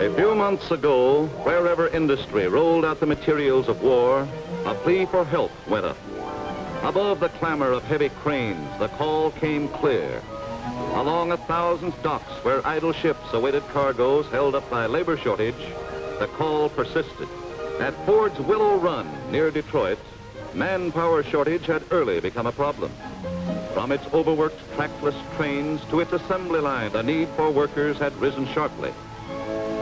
A few months ago, wherever industry rolled out the materials of war, a plea for help went up. Above the clamor of heavy cranes, the call came clear. Along 1,000 docks where idle ships awaited cargoes held up by labor shortage, the call persisted. At Ford's Willow Run near Detroit, manpower shortage had early become a problem. From its overworked trackless trains to its assembly line, the need for workers had risen sharply.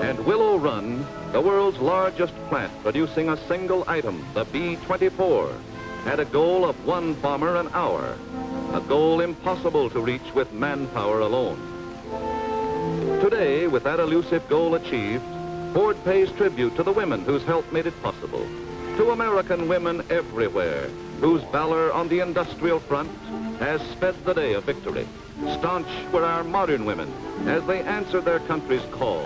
And Willow Run, the world's largest plant producing a single item, the B-24, had a goal of 1 bomber an hour, a goal impossible to reach with manpower alone. Today, with that elusive goal achieved, Ford pays tribute to the women whose help made it possible, to American women everywhere, whose valor on the industrial front has sped the day of victory. Staunch were our modern women as they answered their country's call,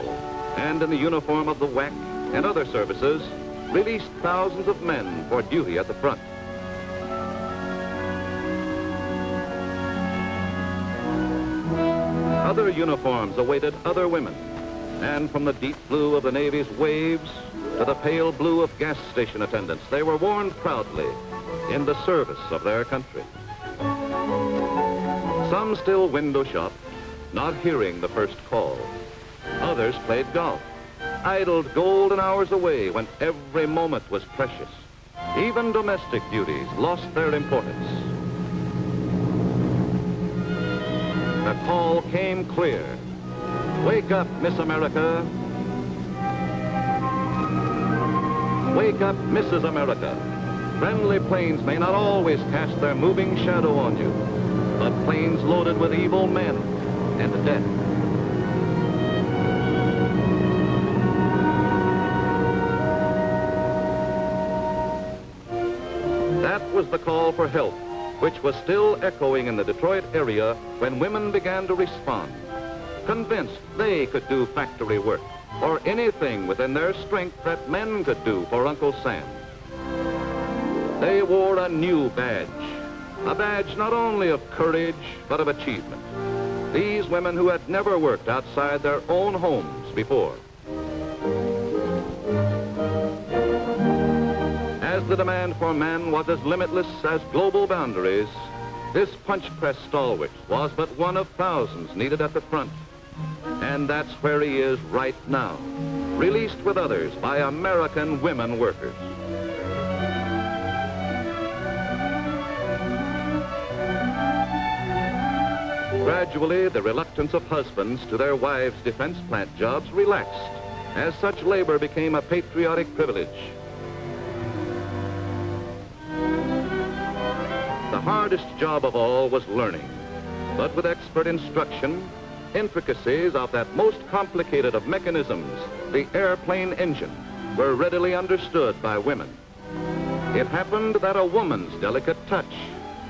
and in the uniform of the WAC and other services, released thousands of men for duty at the front. Other uniforms awaited other women, and from the deep blue of the Navy's waves to the pale blue of gas station attendants, they were worn proudly in the service of their country. Some still window shopped, not hearing the first call. Others played golf, idled golden hours away when every moment was precious. Even domestic duties lost their importance. The call came clear. Wake up, Miss America. Wake up, Mrs. America. Friendly planes may not always cast their moving shadow on you, but planes loaded with evil men and death. That was the call for help, which was still echoing in the Detroit area when women began to respond, convinced they could do factory work or anything within their strength that men could do for Uncle Sam. They wore a new badge, a badge not only of courage, but of achievement. These women who had never worked outside their own homes before. As the demand for men was as limitless as global boundaries, this punch press stalwart was but one of thousands needed at the front. And that's where he is right now, released with others by American women workers. Gradually, the reluctance of husbands to their wives' defense plant jobs relaxed, as such labor became a patriotic privilege. The hardest job of all was learning, but with expert instruction, intricacies of that most complicated of mechanisms, the airplane engine, were readily understood by women. It happened that a woman's delicate touch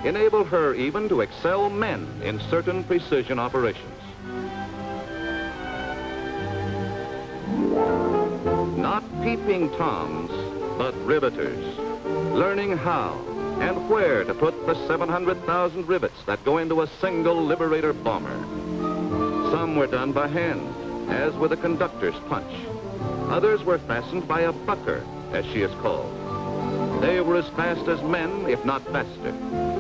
enabled her even to excel men in certain precision operations. Not peeping Toms, but riveters, learning how and where to put the 700,000 rivets that go into a single Liberator bomber. Some were done by hand, as with a conductor's punch. Others were fastened by a bucker, as she is called. They were as fast as men, if not faster,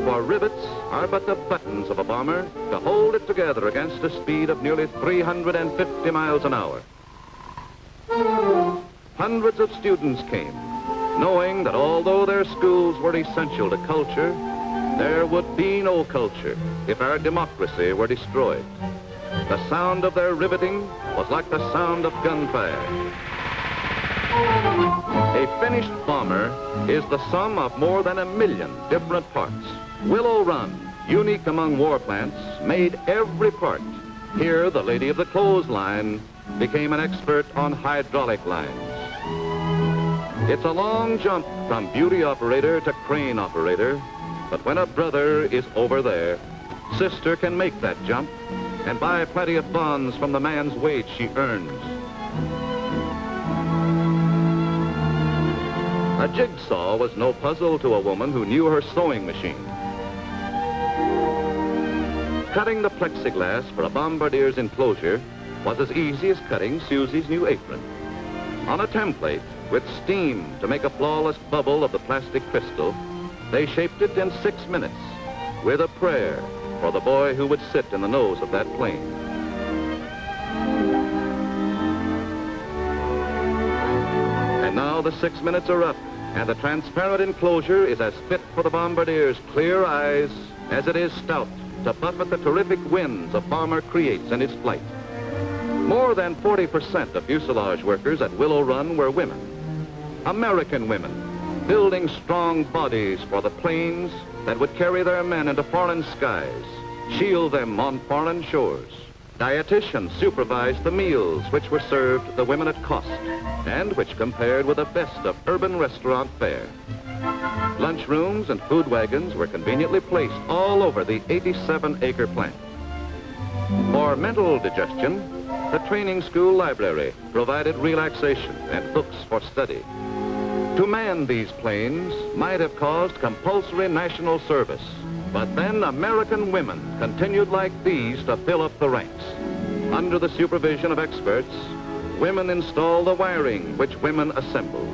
for rivets are but the buttons of a bomber to hold it together against a speed of nearly 350 miles an hour. Hundreds of students came, knowing that although their schools were essential to culture, there would be no culture if our democracy were destroyed. The sound of their riveting was like the sound of gunfire. A finished bomber is the sum of more than 1 million different parts. Willow Run, unique among war plants, made every part. Here, the lady of the clothesline became an expert on hydraulic lines. It's a long jump from beauty operator to crane operator, but when a brother is over there, sister can make that jump and buy plenty of bonds from the man's wage she earns. A jigsaw was no puzzle to a woman who knew her sewing machine. Cutting the plexiglass for a bombardier's enclosure was as easy as cutting Susie's new apron. On a template with steam to make a flawless bubble of the plastic crystal, they shaped it in 6 minutes with a prayer for the boy who would sit in the nose of that plane. And now the 6 minutes are up, and the transparent enclosure is as fit for the bombardier's clear eyes as it is stout to buffet the terrific winds a bomber creates in his flight. More than 40% of fuselage workers at Willow Run were women, American women, building strong bodies for the planes that would carry their men into foreign skies, shield them on foreign shores. Dietitians supervised the meals which were served the women at cost and which compared with the best of urban restaurant fare. Lunchrooms and food wagons were conveniently placed all over the 87-acre plant. For mental digestion, the training school library provided relaxation and books for study. To man these planes might have caused compulsory national service, but then American women continued like these to fill up the ranks. Under the supervision of experts, women installed the wiring which women assembled,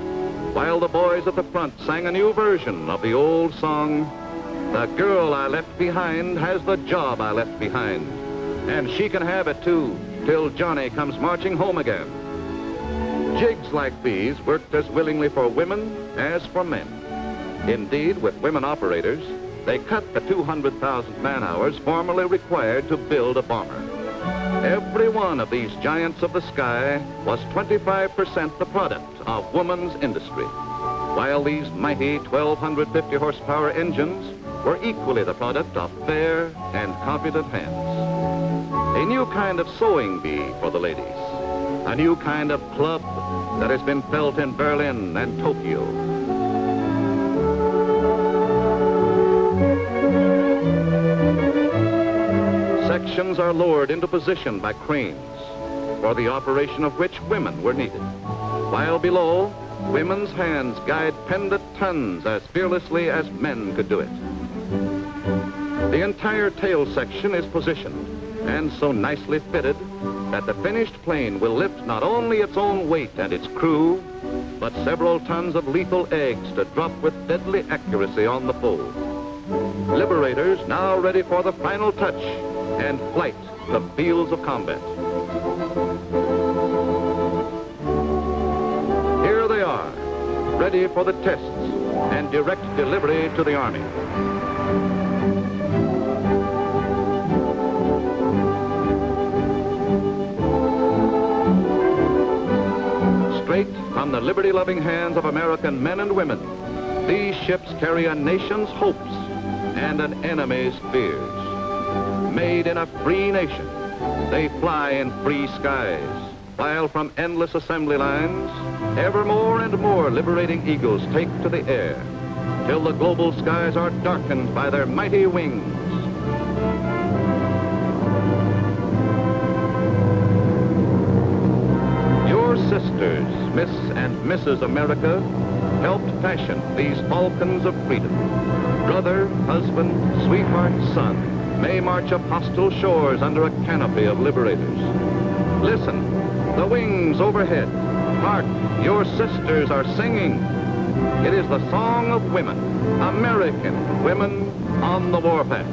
while the boys at the front sang a new version of the old song, "The girl I left behind has the job I left behind, and she can have it too, till Johnny comes marching home again." Jigs like these worked as willingly for women as for men. Indeed, with women operators, they cut the 200,000 man-hours formerly required to build a bomber. Every one of these giants of the sky was 25% the product of woman's industry, while these mighty 1,250 horsepower engines were equally the product of fair and competent hands. A new kind of sewing bee for the ladies, a new kind of club that has been felt in Berlin and Tokyo. Sections are lowered into position by cranes, for the operation of which women were needed, while below, women's hands guide pendant tons as fearlessly as men could do it. The entire tail section is positioned and so nicely fitted that the finished plane will lift not only its own weight and its crew, but several tons of lethal eggs to drop with deadly accuracy on the foe. Liberators now ready for the final touch and flight to fields of combat. Here they are, ready for the tests and direct delivery to the Army. Straight from the liberty-loving hands of American men and women, these ships carry a nation's hopes and an enemy's fears. Made in a free nation, they fly in free skies, while from endless assembly lines, ever more and more liberating eagles take to the air, till the global skies are darkened by their mighty wings. Your sisters, Miss and Mrs. America, helped fashion these falcons of freedom. Brother, husband, sweetheart, son may march up hostile shores under a canopy of liberators. Listen, the wings overhead. Hark, your sisters are singing. It is the song of women, American women on the warpath.